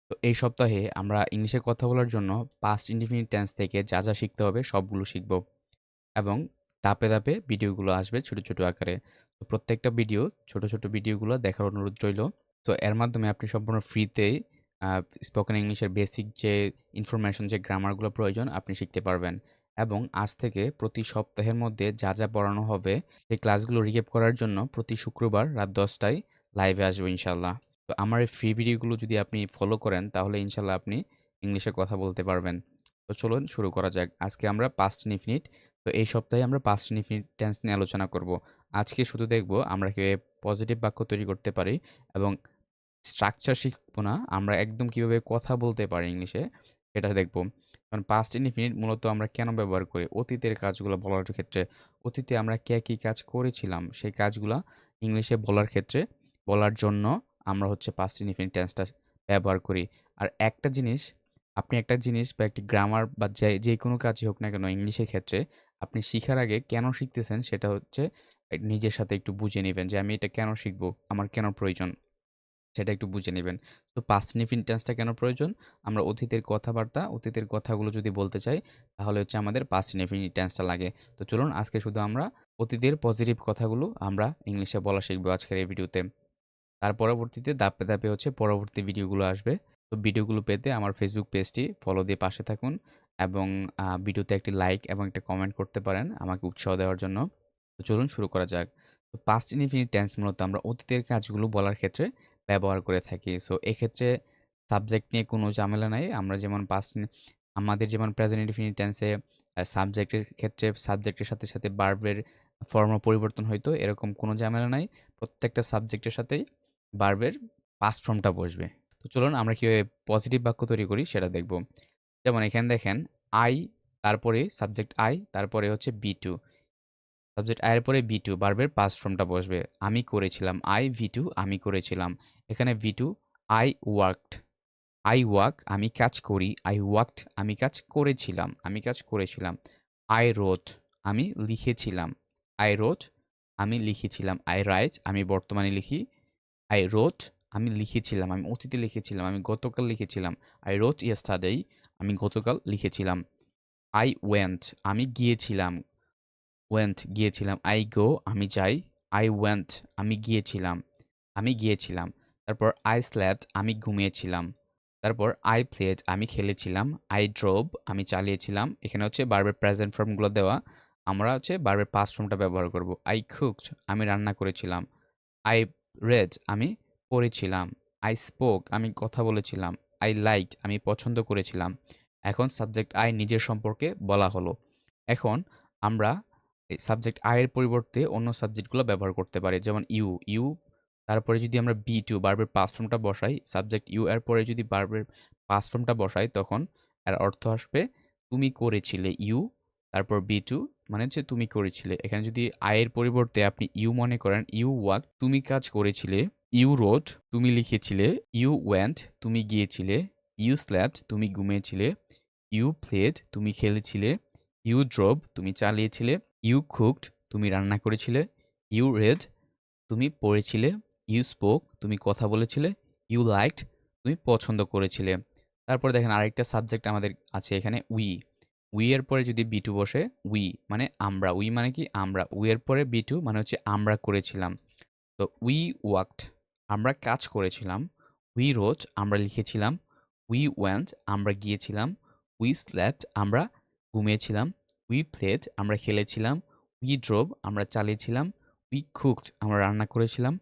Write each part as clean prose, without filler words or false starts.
তো এই সপ্তাহে আমরা ইংলিশে কথা বলার জন্য পাস্ট ইনডিফিনিট টেন্স থেকে যা যা শিখতে হবে সবগুলো শিখব এবং ধাপে ধাপে ভিডিওগুলো আসবে ছোট ছোট আকারে। তো প্রত্যেকটা ভিডিও ছোট ছোট ভিডিওগুলো দেখার অনুরোধ রইল। তো এর মাধ্যমে আপনি সম্পূর্ণ ফ্রিতেই স্পোকেন ইংলিশের বেসিক যে ইনফরমেশন, যে গ্রামারগুলো প্রয়োজন আপনি শিখতে পারবেন। এবং আজ থেকে প্রতি সপ্তাহের মধ্যে যা যা পড়ানো হবে সেই ক্লাসগুলো রিক্যাপ করার জন্য প্রতি শুক্রবার রাত 10টায় লাইভে আসবো ইনশাল্লাহ। তো আমার এই ফ্রি ভিডিওগুলো যদি আপনি ফলো করেন তাহলে ইনশাল্লাহ আপনি ইংলিশে কথা বলতে পারবেন। তো চলুন শুরু করা যাক। আজকে আমরা পাস্ট ইনডিফিনিট, তো এই সপ্তাহে আমরা পাস্ট ইনডিফিনিট টেন্স নিয়ে আলোচনা করব। আজকে শুধু দেখব আমরা কিভাবে পজিটিভ বাক্য তৈরি করতে পারি এবং স্ট্রাকচার শিখবো না, আমরা একদম কিভাবে কথা বলতে পারি ইংলিশে সেটা দেখব। কারণ পাস্ট ইনডিফিনিট মূলত আমরা কেন ব্যবহার করি? অতীতের কাজগুলো বলার ক্ষেত্রে। অতীতে আমরা কী কাজ করেছিলাম সেই কাজগুলা ইংলিশে বলার ক্ষেত্রে বলার জন্য আমরা হচ্ছে পাস্ট ইনডিফিনিট টেন্সটা ব্যবহার করি। আর একটা জিনিস, আপনি একটা জিনিস বা একটি গ্রামার বা যেকোনো কাজই হোক না কেন ইংলিশের ক্ষেত্রে আপনি শিখার আগে কেন শিখতেছেন সেটা হচ্ছে নিজের সাথে একটু বুঝে নিবেন যে আমি এটা কেন শিখবো? আমার কেন প্রয়োজন? সেটা একটু বুঝে নিবেন। তো পাস্ট ইনডিফিনিট টেন্সটা কেন প্রয়োজন? আমরা অতীতের কথাবার্তা, অতীতের কথাগুলো যদি বলতে চাই, তাহলে হচ্ছে আমাদের পাস্ট ইনডিফিনিট টেন্সটা লাগে। তো চলুন আজকে শুধু আমরা অতীতের পজিটিভ কথাগুলো আমরা ইংলিশে বলা শিখব আজকের এই ভিডিওতে। তার পরবর্তীতে ধাপে ধাপে হচ্ছে পরবর্তী ভিডিওগুলো আসবে। তো ভিডিওগুলো পেতে আমার ফেসবুক পেজটি ফলো দিয়ে পাশে থাকুন এবং ভিডিওতে একটি লাইক এবং একটা কমেন্ট করতে পারেন আমাকে উৎসাহ দেওয়ার জন্য। তো চলুন শুরু করা যাক। তো পাস্ট ইনডিফিনিট টেন্স মূলত আমরা অতীতের কাজগুলো বলার ক্ষেত্রে ব্যবহার করে থাকি। সো এক্ষেত্রে সাবজেক্ট নিয়ে কোনো ঝামেলা নাই। আমরা যেমন আমাদের যেমন প্রেজেন্ট ইনডিফিনিট টেন্সে সাবজেক্টের ক্ষেত্রে সাবজেক্টের সাথে সাথে ভার্বের ফর্মও পরিবর্তন হইতো, এরকম কোনো ঝামেলা নাই। প্রত্যেকটা সাবজেক্টের সাথেই ভার্বের পাস্ট ফর্মটা বসবে। তো চলুন আমরা কিভাবে পজিটিভ বাক্য তৈরি করি সেটা দেখব। যেমন এখানে দেখেন I, তারপরে সাবজেক্ট I, তারপরে হচ্ছে B2। সাবজেক্ট I এর পরে V2 ভার্বের পাস্ট ফর্মটা বসবে। আমি করেছিলাম। I V2 আমি করেছিলাম। এখানে V2 I worked। I work আমি কাজ করি। I worked আমি কাজ করেছিলাম। আমি কাজ করেছিলাম। I wrote আমি লিখেছিলাম। I wrote আমি লিখেছিলাম। I write আমি বর্তমানে লিখি। I wrote আমি লিখেছিলাম। আমি অতীতে লিখেছিলাম। আমি গতকাল লিখেছিলাম। I wrote yesterday আমি গতকাল লিখেছিলাম। I went আমি গিয়েছিলাম। went গিয়েছিলাম। I go আমি যাই। I went আমি গিয়েছিলাম। আমি গিয়েছিলাম। তারপর I slept আমি ঘুমিয়েছিলাম। তারপর I played আমি খেলেছিলাম। I drove আমি চালিয়েছিলাম। এখানে হচ্ছে ভার্বের প্রেজেন্ট ফর্মগুলো দেওয়া। আমরা হচ্ছে ভার্বের পাস্ট ফর্মটা ব্যবহার করব। I cooked আমি রান্না করেছিলাম। I read আমি পড়েছিলাম। I spoke আমি কথা বলেছিলাম। I liked আমি পছন্দ করেছিলাম। এখন সাবজেক্ট I নিজের সম্পর্কে বলা হলো। এখন আমরা এই সাবজেক্ট I এর পরিবর্তে অন্য সাবজেক্টগুলো ব্যবহার করতে পারি। যেমন you তারপরে যদি আমরা be2 ভার্বের পাস্ট ফর্মটা বসাই, সাবজেক্ট you এর পরে যদি ভার্বের পাস্ট ফর্মটা বসাই তখন এর অর্থ আসবে তুমি করেছিলে you, তারপর be2 মানে হচ্ছে তুমি করেছিলে। এখানে যদি I এর পরিবর্তে আপনি you মনে করেন, you worked তুমি কাজ করেছিলে, you wrote তুমি লিখেছিলে, you went তুমি গিয়েছিলে, you slept তুমি ঘুমিয়েছিলে, you played তুমি খেলেছিলে, you drove তুমি চালিয়েছিলে, you cooked তুমি রান্না করেছিলে, you read তুমি পড়েছিলে, you spoke তুমি কথা বলেছিলে, you liked তুমি পছন্দ করেছিলে। তারপরে দেখেন আরেকটা সাবজেক্ট আমাদের আছে এখানে we এর পরে যদি be2 বসে, we মানে আমরা, we মানে কি আমরা, we এর পরে be2 মানে হচ্ছে আমরা করেছিলাম। তো we worked আমরা কাজ করেছিলাম, we wrote আমরা লিখেছিলাম, we went আমরা গিয়েছিলাম, we slept আমরা ঘুমিয়েছিলাম, we played আমরা খেলেছিলাম, we drove আমরা চালিয়েছিলাম, we cooked আমরা রান্না করেছিলাম,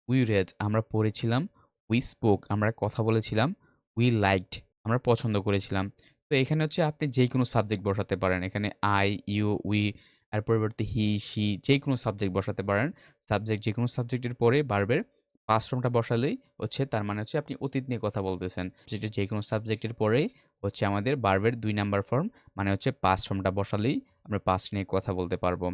we read আমরা পড়েছিলাম, we spoke আমরা কথা বলেছিলাম, we liked আমরা পছন্দ করেছিলাম। তো এখানে হচ্ছে আপনি যেকোনো সাবজেক্ট বসাতে পারেন। এখানে I, you, we এর পরিবর্তে he, she যেকোনো সাবজেক্ট বসাতে পারেন। সাবজেক্ট যেকোনো সাবজেক্টের পরে ভার্বের পাস্ট ফর্মটা বসালেই হচ্ছে তার মানে হচ্ছে আপনি অতীত নিয়ে কথা বলতেছেন। যেটা যেকোনো সাবজেক্টের পরেই হচ্ছে আমাদের ভার্বের ২ নাম্বার ফর্ম মানে হচ্ছে পাস্ট ফর্মটা বসালেই আমরা পাস্ট নিয়ে কথা বলতে পারবো।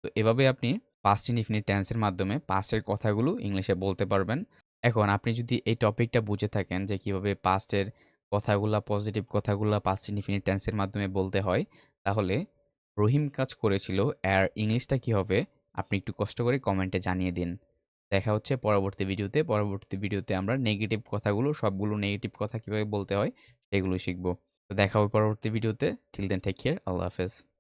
তো এভাবে আপনি পাস্ট ইনডিফিনিট টেন্সের মাধ্যমে পাস্টের কথাগুলো ইংলিশে বলতে পারবেন। এখন আপনি যদি এই টপিকটা বুঝে থাকেন যে কিভাবে পাস্টের কথাগুলা, পজিটিভ কথাগুলা পাস্ট ইনডিফিনিট টেন্সের মাধ্যমে বলতে হয়, তাহলে রহিম কাজ করেছিল এর ইংলিশটা কি হবে আপনি একটু কষ্ট করে কমেন্টে জানিয়ে দিন। দেখা হচ্ছে পরবর্তী ভিডিওতে। পরবর্তী ভিডিওতে আমরা নেগেটিভ কথাগুলো সবগুলো নেগেটিভ কথা কিভাবে বলতে হয় সেগুলো শিখব। তো দেখা হবে পরবর্তী ভিডিওতে। Till then take care. আল্লাহ হাফেজ।